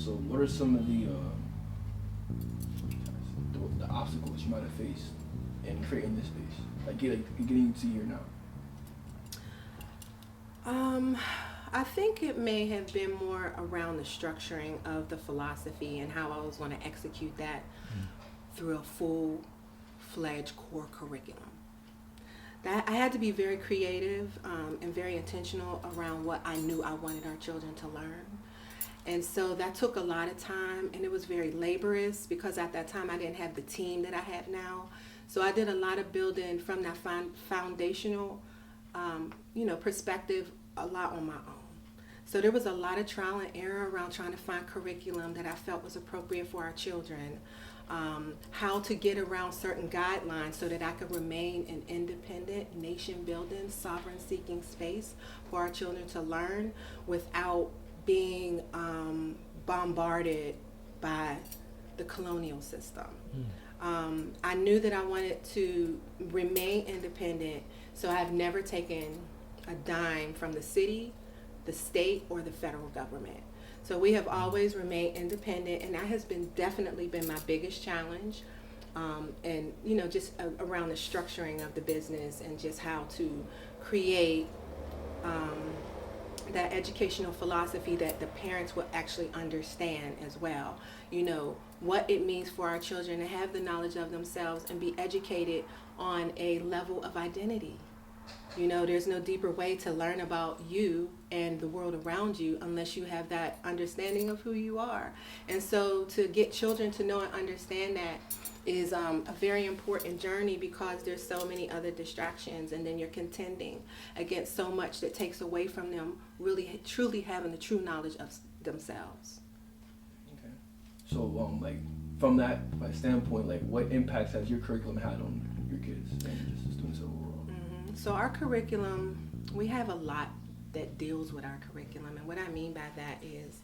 So what are some of the obstacles you might have faced in creating this space, like getting to here now? I think it may have been more around the structuring of the philosophy and how I was going to execute that through a full-fledged core curriculum. That I had to be very creative and very intentional around what I knew I wanted our children to learn. And so that took a lot of time, and it was very laborious because at that time I didn't have the team that I have now. So I did a lot of building from that foundational, perspective, a lot on my own. So there was a lot of trial and error around trying to find curriculum that I felt was appropriate for our children, how to get around certain guidelines so that I could remain an independent, nation-building, sovereign-seeking space for our children to learn without being bombarded by the colonial system. I knew that I wanted to remain independent, so I've never taken a dime from the city, the state, or the federal government. So we have always remained independent, and that has definitely been my biggest challenge. And just around the structuring of the business and just how to create that educational philosophy that the parents will actually understand as well. What it means for our children to have the knowledge of themselves and be educated on a level of identity. There's no deeper way to learn about you and the world around you unless you have that understanding of who you are. And so to get children to know and understand that is a very important journey because there's so many other distractions, and then you're contending against so much that takes away from them really truly having the true knowledge of themselves. Okay. So from that standpoint, what impacts has your curriculum had on your kids and just the students overall? So our curriculum, we have a lot that deals with our curriculum, and what I mean by that is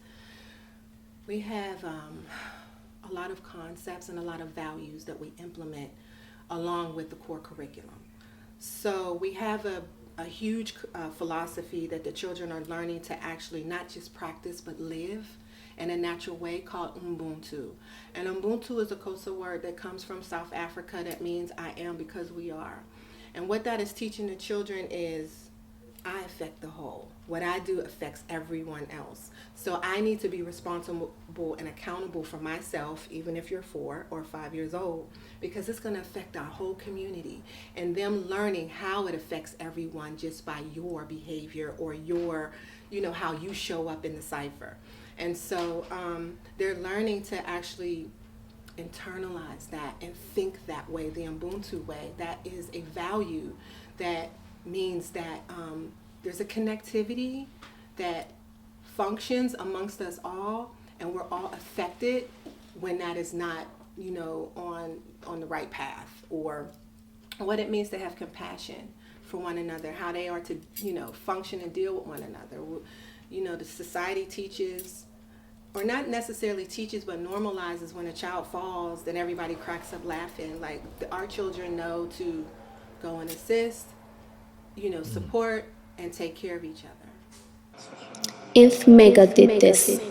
we have a lot of concepts and a lot of values that we implement along with the core curriculum. So we have a huge philosophy that the children are learning to actually not just practice but live in a natural way called Ubuntu. And Ubuntu is a Xhosa word that comes from South Africa that means I am because we are. And what that is teaching the children is I affect the whole. What I do affects everyone else. So I need to be responsible and accountable for myself, even if you're 4 or 5 years old, because it's going to affect our whole community. And them learning how it affects everyone just by your behavior or your, how you show up in the cipher. And so they're learning to actually internalize that and think that way, the Ubuntu way. That is a value that means that there's a connectivity that functions amongst us all, and we're all affected when that is not, on the right path, or what it means to have compassion for one another, how they are to, function and deal with one another. The society teaches, or not necessarily teaches, but normalizes when a child falls, then everybody cracks up laughing. Our children know to go and assist, support, and take care of each other. If Mecca did this.